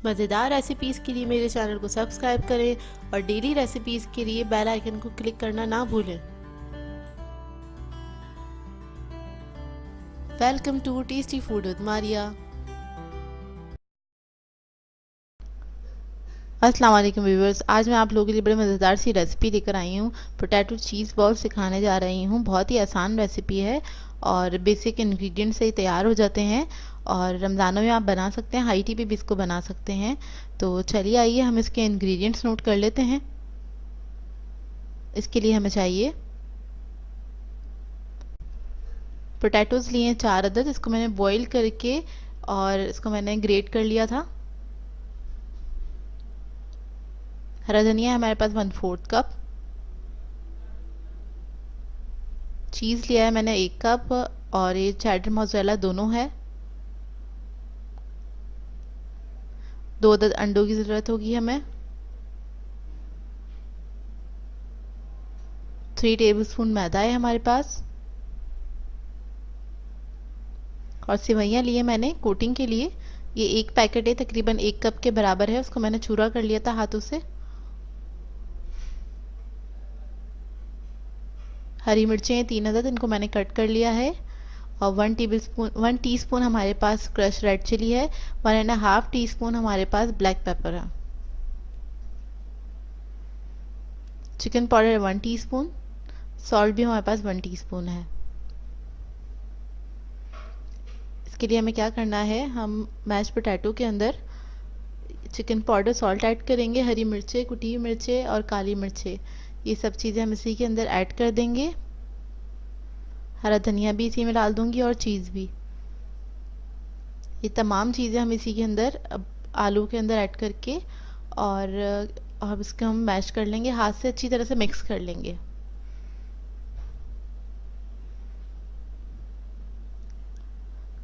मज़ेदार रेसिपीज़ के लिए मेरे चैनल को सब्सक्राइब करें और डेली रेसिपीज़ के लिए बेल आइकन को क्लिक करना ना भूलें। Welcome to tasty food with Maria. अस्सलाम वालेकुम व्यूअर्स, आज मैं आप लोगों के लिए बड़ी मज़ेदार सी रेसिपी लेकर आई हूँ। पोटैटो चीज़ बॉल सिखाने जा रही हूँ। बहुत ही आसान रेसिपी है और बेसिक इंग्रेडिएंट से ही तैयार हो जाते हैं और रमज़ानों में आप बना सकते हैं। हाई टी पे भी इसको बना सकते हैं। तो चलिए आइए हम इसके इंग्रेडिएंट्स नोट कर लेते हैं। इसके लिए हमें चाहिए पोटैटोज़ लिए 4 अदद। इसको मैंने बॉईल करके और इसको मैंने ग्रेट कर लिया था। हरा धनिया है हमारे पास 1/4 कप। चीज़ लिया है मैंने 1 कप और ये चेडर मोज़रेला दोनों है। 2 अदद अंडों की ज़रूरत होगी हमें। 3 टेबलस्पून मैदा है हमारे पास और सेवइयाँ लिए मैंने कोटिंग के लिए। ये एक पैकेट है, तकरीबन 1 कप के बराबर है। उसको मैंने चूरा कर लिया था हाथों से। हरी मिर्चें 3 अदद, इनको मैंने कट कर लिया है और 1 टीस्पून हमारे पास क्रश रेड चिली है। 1.5 टीस्पून हमारे पास ब्लैक पेपर है। Chicken powder 1 teaspoon. सॉल्ट भी हमारे पास 1 टीस्पून है। इसके लिए हमें क्या करना है, हम मैश पोटैटो के अंदर चिकन पाउडर सॉल्ट ऐड करेंगे, हरी मिर्चें, कुटी हुई मिर्चें और काली मिर्चें, ये सब चीज़ें हम इसी के अंदर ऐड कर देंगे। हरा धनिया भी इसी में डाल दूंगी और चीज़ भी। ये तमाम चीज़ें हम इसी के अंदर आलू के अंदर ऐड करके और अब इसको हम मैश कर लेंगे, हाथ से अच्छी तरह से मिक्स कर लेंगे।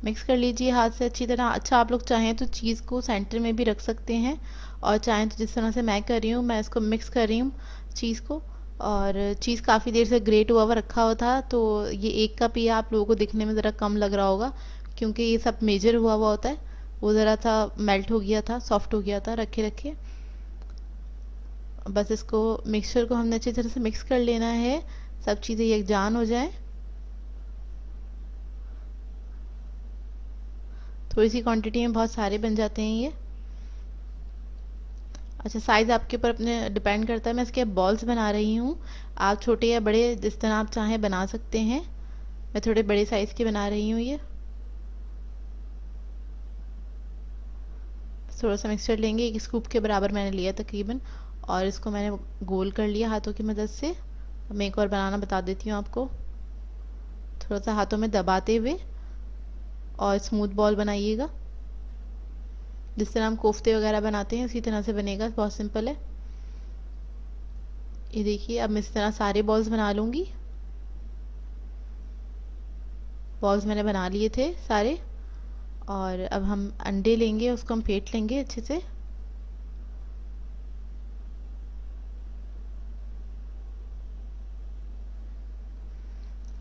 मिक्स कर लीजिए हाथ से अच्छी तरह। अच्छा, आप लोग चाहें तो चीज़ को सेंटर में भी रख सकते हैं और चाहें तो जिस तरह से मैं कर रही हूँ, मैं इसको मिक्स कर रही हूँ चीज़ को। और चीज़ काफ़ी देर से ग्रेट हुआ रखा हुआ था, तो ये 1 कप ही आप लोगों को दिखने में ज़रा कम लग रहा होगा क्योंकि ये सब मेजर हुआ हुआ होता है। वो ज़रा था मेल्ट हो गया था, सॉफ्ट हो गया था रखे रखे। बस इसको मिक्सचर को हमने अच्छी तरह से मिक्स कर लेना है, सब चीज़ें यकजान हो जाएं। थोड़ी सी क्वांटिटी में बहुत सारे बन जाते हैं ये। अच्छा, साइज़ आपके ऊपर अपने डिपेंड करता है। मैं इसके बॉल्स बना रही हूँ, आप छोटे या बड़े जिस तरह आप चाहें बना सकते हैं। मैं थोड़े बड़े साइज़ के बना रही हूँ। ये थोड़ा सा मिक्सचर लेंगे, 1 स्कूप के बराबर मैंने लिया तकरीबन, और इसको मैंने गोल कर लिया हाथों की मदद से। मैं एक और बनाना बता देती हूँ आपको। थोड़ा सा हाथों में दबाते हुए और स्मूथ बॉल बनाइएगा, जिस तरह हम कोफ्ते वगैरह बनाते हैं उसी तरह से बनेगा। बहुत सिंपल है। ये देखिए, अब मैं इस तरह सारे बॉल्स बना लूँगी। बॉल्स मैंने बना लिए थे सारे और अब हम अंडे लेंगे, उसको हम फेंट लेंगे अच्छे से।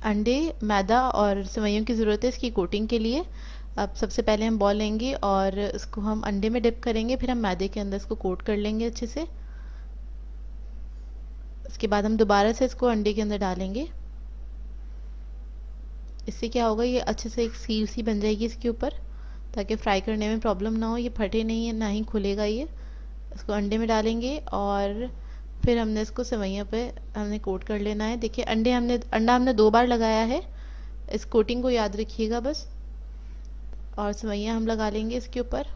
अंडे, मैदा और सेवइयों की ज़रूरत है इसकी कोटिंग के लिए। अब सबसे पहले हम बॉल लेंगे और इसको हम अंडे में डिप करेंगे, फिर हम मैदे के अंदर इसको कोट कर लेंगे अच्छे से। इसके बाद हम दोबारा से इसको अंडे के अंदर डालेंगे। इससे क्या होगा, ये अच्छे से एक सील सी बन जाएगी इसके ऊपर, ताकि फ्राई करने में प्रॉब्लम ना हो। ये फटे नहीं है, ना ही खुलेगा ये। इसको अंडे में डालेंगे और फिर हमने इसको सेवइयों पे हमने कोट कर लेना है। देखिए, अंडा हमने 2 बार लगाया है, इस कोटिंग को याद रखिएगा बस। और सेवइयाँ हम लगा लेंगे इसके ऊपर।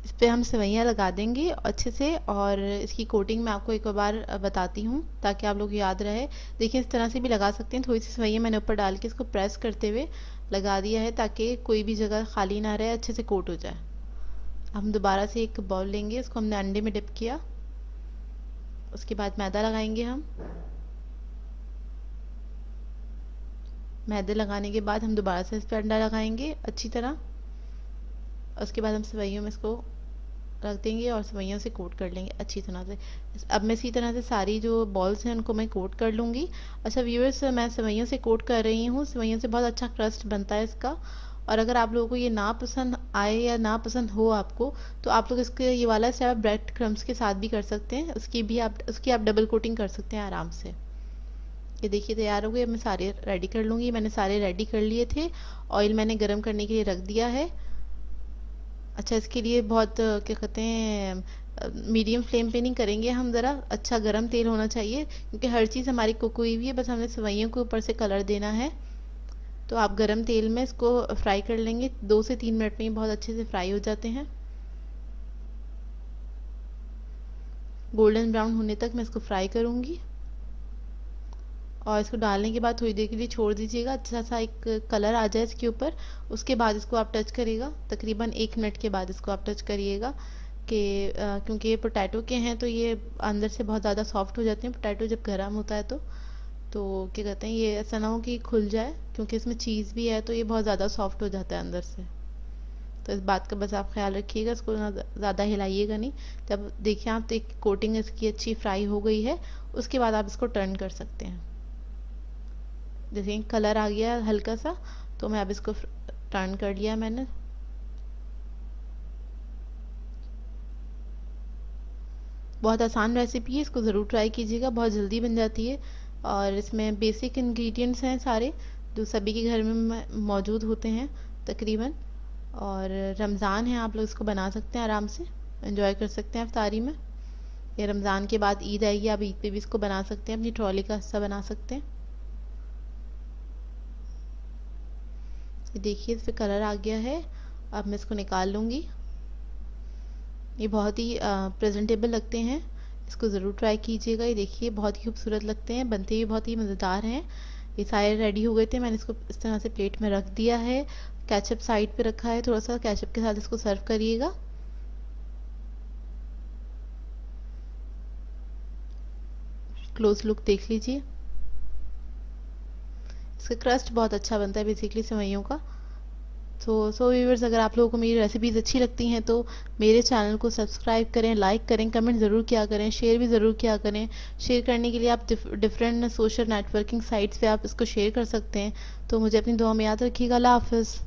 इस पे हम सेवइयाँ लगा देंगे अच्छे से और इसकी कोटिंग मैं आपको एक बार बताती हूँ ताकि आप लोग याद रहे। देखिए, इस तरह से भी लगा सकते हैं। थोड़ी सी सेवइयाँ मैंने ऊपर डाल के इसको प्रेस करते हुए लगा दिया है ताकि कोई भी जगह खाली ना रहे, अच्छे से कोट हो जाए। हम दोबारा से एक बाउल लेंगे, इसको हमने अंडे में डिप किया। उसके बाद मैदा लगाएंगे हम। मैदे लगाने के बाद हम दोबारा से इस पर अंडा लगाएंगे अच्छी तरह। उसके बाद हम सेवइयों में इसको रख देंगे और सेवइयों से कोट कर लेंगे अच्छी तरह से। अब मैं इसी तरह से सारी जो बॉल्स हैं उनको मैं कोट कर लूँगी। अच्छा व्यूअर्स, मैं सेवइयों से कोट कर रही हूँ। सेवइयों से बहुत अच्छा क्रस्ट बनता है इसका और अगर आप लोगों को ये ना पसंद आए या ना पसंद हो आपको, तो आप लोग इसके ये वाला स्टेप ब्रेड क्रम्स के साथ भी कर सकते हैं, उसकी आप डबल कोटिंग कर सकते हैं आराम से। ये देखिए तैयार हो गए। अब मैं सारे रेडी कर लूँगी। मैंने सारे रेडी कर लिए थे। ऑयल मैंने गरम करने के लिए रख दिया है। अच्छा, इसके लिए बहुत क्या कहते हैं, मीडियम फ्लेम पे नहीं करेंगे हम, ज़रा अच्छा गरम तेल होना चाहिए, क्योंकि हर चीज़ हमारी कुक हुई हुई है, बस हमने सेवइयों के ऊपर से कलर देना है। तो आप गरम तेल में इसको फ्राई कर लेंगे। 2 से 3 मिनट में ये बहुत अच्छे से फ्राई हो जाते हैं। गोल्डन ब्राउन होने तक मैं इसको फ्राई करूँगी। और इसको डालने के बाद थोड़ी देर के लिए छोड़ दीजिएगा, अच्छा सा एक कलर आ जाए इसके ऊपर। उसके बाद इसको आप टच करिएगा, तकरीबन 1 मिनट के बाद इसको आप टच करिएगा कि क्योंकि ये पोटैटो के हैं तो ये अंदर से बहुत ज़्यादा सॉफ्ट हो जाते हैं पोटैटो जब गर्म होता है तो क्या कहते हैं, ये ऐसा ना हो कि खुल जाए, क्योंकि इसमें चीज़ भी है तो ये बहुत ज़्यादा सॉफ्ट हो जाता है अंदर से। तो इस बात का बस आप ख्याल रखिएगा, इसको ना ज़्यादा हिलाइएगा नहीं। जब देखिए आप तो एक कोटिंग इसकी अच्छी फ्राई हो गई है, उसके बाद आप इसको टर्न कर सकते हैं। जैसे कलर आ गया हल्का सा, तो मैं अब इसको टर्न कर लिया मैंने। बहुत आसान रेसिपी है, इसको ज़रूर ट्राई कीजिएगा, बहुत जल्दी बन जाती है। और इसमें बेसिक इंग्रेडिएंट्स हैं सारे, जो सभी के घर में मौजूद होते हैं तकरीबन। और रमज़ान है, आप लोग इसको बना सकते हैं, आराम से एंजॉय कर सकते हैं इफ्तारी में। या रमज़ान के बाद ईद आएगी, आप ईद पे भी इसको बना सकते हैं, अपनी ट्रॉली का हिस्सा बना सकते हैं। ये देखिए इस पर कलर आ गया है। अब मैं इसको निकाल लूँगी। ये बहुत ही प्रेजेंटेबल लगते हैं, इसको ज़रूर ट्राई कीजिएगा। ये देखिए बहुत ही खूबसूरत लगते हैं, बनते भी बहुत ही मज़ेदार हैं। ये सारे रेडी हो गए थे, मैंने इसको इस तरह से प्लेट में रख दिया है। केचप साइड पे रखा है, थोड़ा सा केचप के साथ इसको सर्व करिएगा। क्लोज लुक देख लीजिए। इसका क्रस्ट बहुत अच्छा बनता है बेसिकली सेवइयों का। सो व्यूअर्स, अगर आप लोगों को मेरी रेसिपीज़ अच्छी लगती हैं तो मेरे चैनल को सब्सक्राइब करें, लाइक करें, कमेंट ज़रूर किया करें, शेयर भी ज़रूर किया करें। शेयर करने के लिए आप डिफरेंट सोशल नेटवर्किंग साइट्स पे आप इसको शेयर कर सकते हैं। तो मुझे अपनी दुआ में याद रखिएगा। अल्लाह हाफ़िज़।